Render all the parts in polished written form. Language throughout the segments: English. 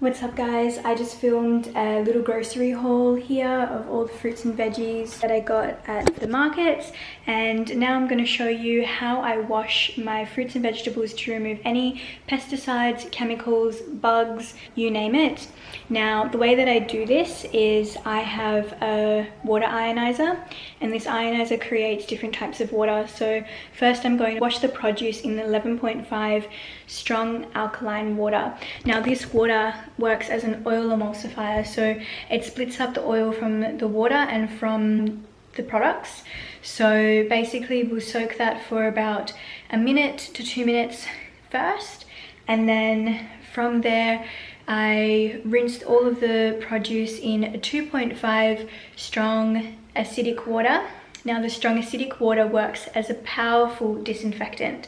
What's up guys, I just filmed a little grocery haul here of all the fruits and veggies that I got at the markets, and now I'm going to show you how I wash my fruits and vegetables to remove any pesticides, chemicals, bugs, you name it. Now the way that I do this is I have a water ionizer, and this ionizer creates different types of water. So first I'm going to wash the produce in 11.5 strong alkaline water. Now this water works as an oil emulsifier, so it splits up the oil from the water and from the products. So basically we'll soak that for about a minute to 2 minutes first, and then from there I rinsed all of the produce in a 2.5 strong acidic water. Now the strong acidic water works as a powerful disinfectant.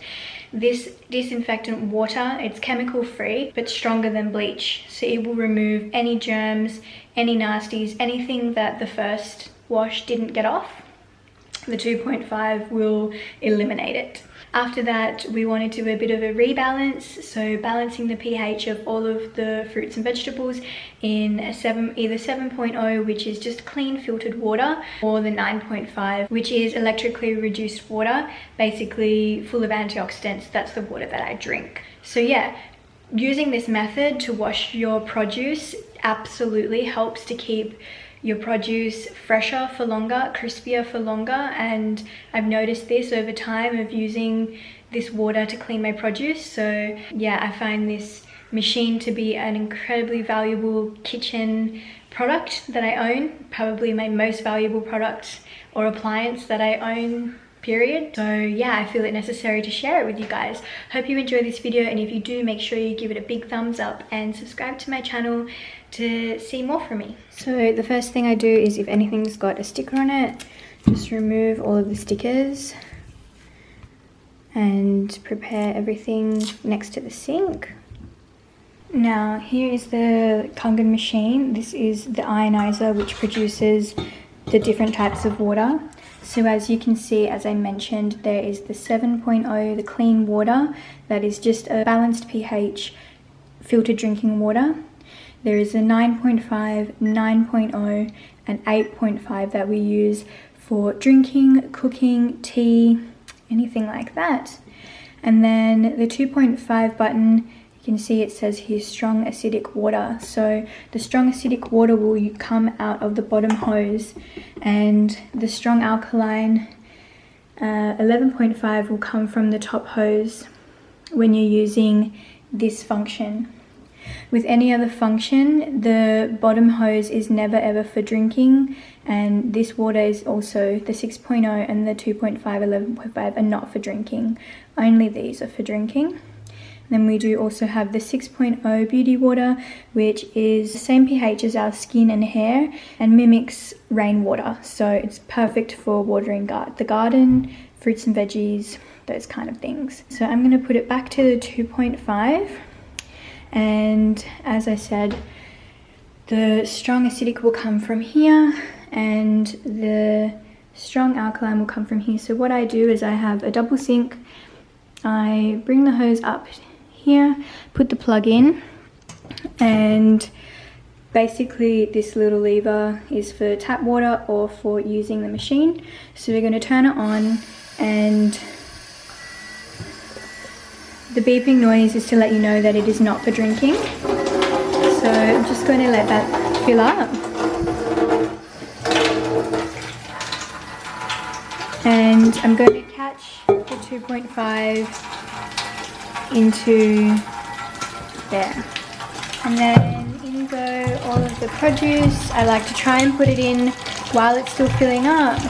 This disinfectant water, it's chemical free but stronger than bleach, so it will remove any germs, any nasties, anything that the first wash didn't get off. The 2.5 will eliminate it. After that, we want to do a bit of a rebalance, so balancing the pH of all of the fruits and vegetables in a either 7.0, which is just clean filtered water, or the 9.5, which is electrically reduced water, basically full of antioxidants. That's the water that I drink. So yeah, using this method to wash your produce absolutely helps to keep your produce fresher for longer, crispier for longer, and I've noticed this over time of using this water to clean my produce. So yeah, I find this machine to be an incredibly valuable kitchen product that I own, probably my most valuable product or appliance that I own, period. So yeah, I feel it necessary to share it with you guys. Hope you enjoy this video, and if you do, make sure you give it a big thumbs up and subscribe to my channel to see more from me. So the first thing I do is, if anything's got a sticker on it, just remove all of the stickers and prepare everything next to the sink. Now here is the Kangen machine. This is the ionizer which produces the different types of water. So as you can see, as I mentioned, there is the 7.0, the clean water, that is just a balanced pH filtered drinking water. There is a 9.5, 9.0 and 8.5 that we use for drinking, cooking, tea, anything like that. And then the 2.5 button, you can see it says here strong acidic water. So the strong acidic water will come out of the bottom hose, and the strong alkaline 11.5 will come from the top hose when you're using this function. With any other function, the bottom hose is never ever for drinking, and this water is also the 6.0 and the 2.5, 11.5 are not for drinking. Only these are for drinking. Then we do also have the 6.0 beauty water, which is the same pH as our skin and hair and mimics rainwater. So it's perfect for watering the garden, fruits and veggies, those kind of things. So I'm going to put it back to the 2.5. And as I said, the strong acidic will come from here and the strong alkaline will come from here. So what I do is I have a double sink. I bring the hose up here, put the plug in, and basically this little lever is for tap water or for using the machine. So we're going to turn it on, and the beeping noise is to let you know that it is not for drinking. So I'm just going to let that fill up. And I'm going to catch the 2.5 into there. And then in go all of the produce. I like to try and put it in while it's still filling up,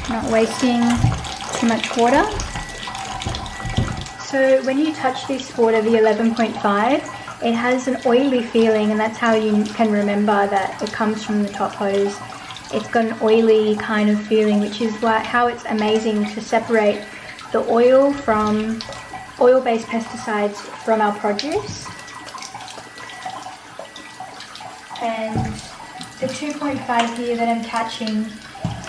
not wasting too much water. So when you touch this water, the 11.5, it has an oily feeling, and that's how you can remember that it comes from the top hose. It's got an oily kind of feeling, which is how it's amazing to separate the oil from oil-based pesticides from our produce. And the 2.5 here that I'm catching,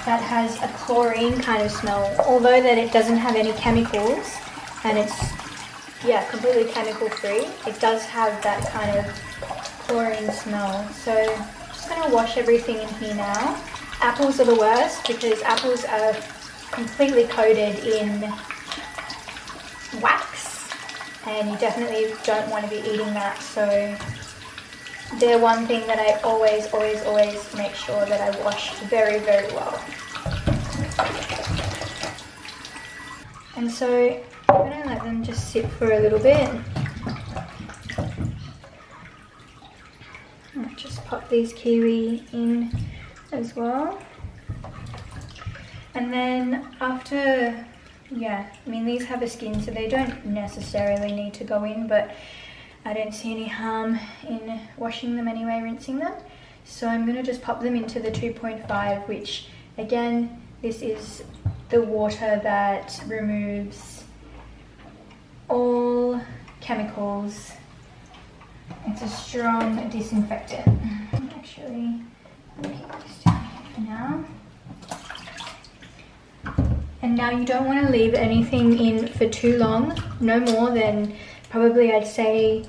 that has a chlorine kind of smell, although that it doesn't have any chemicals, and it's completely chemical free. It does have that kind of chlorine smell. So I'm just going to wash everything in here now. Apples are the worst because apples are completely coated in wax, and you definitely don't want to be eating that. So they're one thing that I always make sure that I wash very, very well. And so I'm going to let them just sit for a little bit. I'll just pop these kiwi in as well. And then after, I mean, these have a skin, so they don't necessarily need to go in, but I don't see any harm in washing them anyway, rinsing them. So I'm going to just pop them into the 2.5, which again, this is the water that removes all chemicals. It's a strong disinfectant. Actually, I'll keep this down here for now. And now you don't want to leave anything in for too long, no more than probably I'd say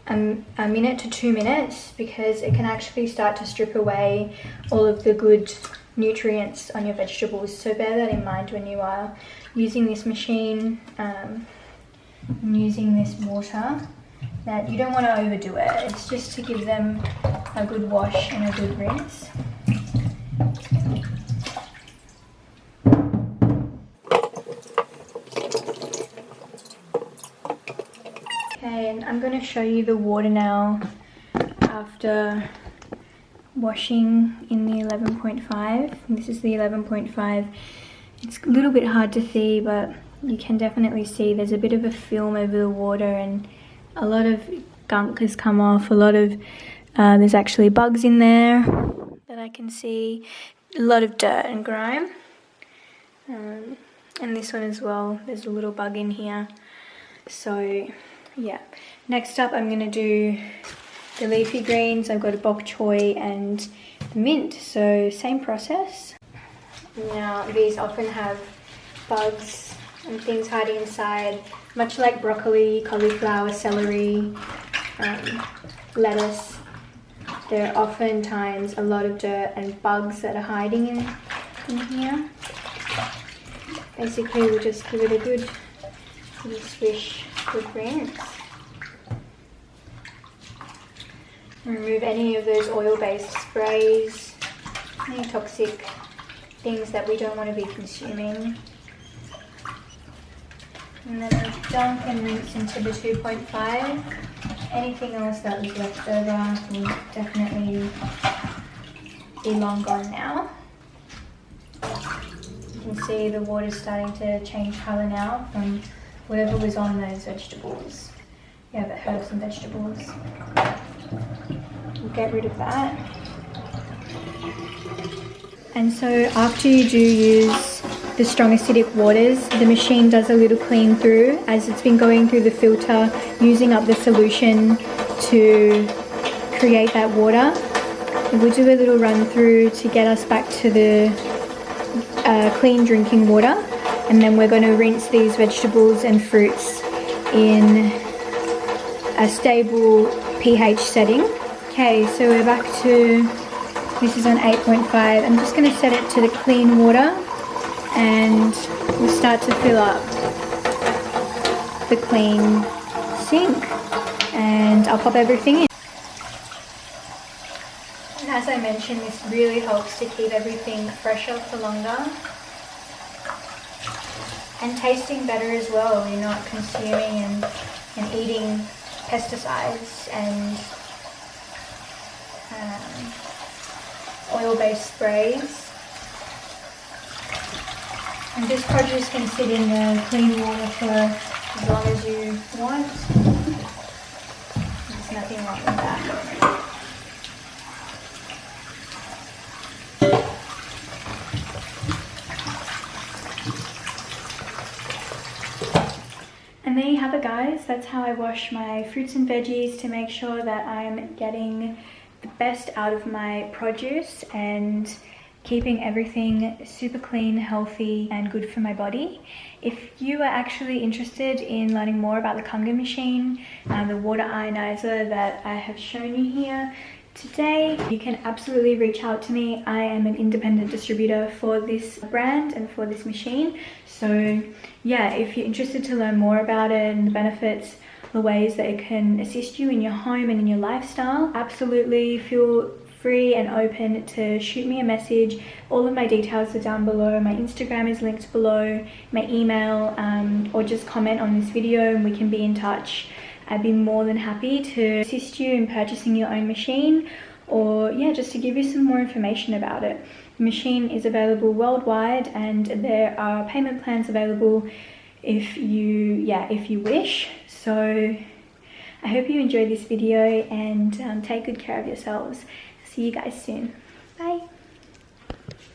a minute to 2 minutes, because it can actually start to strip away all of the good nutrients on your vegetables. So bear that in mind when you are using this machine, using this water, that you don't want to overdo it. It's just to give them a good wash and a good rinse. Okay, and I'm going to show you the water now after washing in the 11.5. This is the 11.5. It's a little bit hard to see, but you can definitely see there's a bit of a film over the water, and a lot of gunk has come off. A lot of there's actually bugs in there that I can see. A lot of dirt and grime, and this one as well, there's a little bug in here. So yeah, next up I'm going to do the leafy greens. I've got a bok choy and the mint, so same process. Now these often have bugs and things hiding inside, much like broccoli, cauliflower, celery, lettuce. There are oftentimes a lot of dirt and bugs that are hiding in here. Basically, we'll just give it a good swish, good rinse. Remove any of those oil-based sprays, any toxic things that we don't want to be consuming. And then I'll dump and rinse into the 2.5. Anything else that was left over will definitely be long gone now. You can see the water's starting to change colour now from whatever was on those vegetables. Yeah, the herbs and vegetables. We'll get rid of that. And so after you do use the strong acidic waters, the machine does a little clean through as it's been going through the filter, using up the solution to create that water. We'll do a little run through to get us back to the clean drinking water, and then we're going to rinse these vegetables and fruits in a stable pH setting. Okay, so we're back to, this is on 8.5. I'm just going to set it to the clean water, and we'll start to fill up the clean sink, and I'll pop everything in. And as I mentioned, this really helps to keep everything fresher for longer and tasting better as well. You're not consuming and eating pesticides and oil-based sprays. And this produce can sit in the clean water for as long as you want. There's nothing wrong with that. And there you have it, guys. That's how I wash my fruits and veggies to make sure that I'm getting the best out of my produce and keeping everything super clean, healthy, and good for my body. If you are actually interested in learning more about the Kangen machine, the water ionizer that I have shown you here today, you can absolutely reach out to me. I am an independent distributor for this brand and for this machine. So yeah, if you're interested to learn more about it and the benefits, the ways that it can assist you in your home and in your lifestyle, absolutely feel free and open to shoot me a message. All of my details are down below. My Instagram is linked below, my email, or just comment on this video and we can be in touch. I'd be more than happy to assist you in purchasing your own machine, or yeah, just to give you some more information about it. The machine is available worldwide and there are payment plans available if you wish. So I hope you enjoyed this video and take good care of yourselves. See you guys soon. Bye.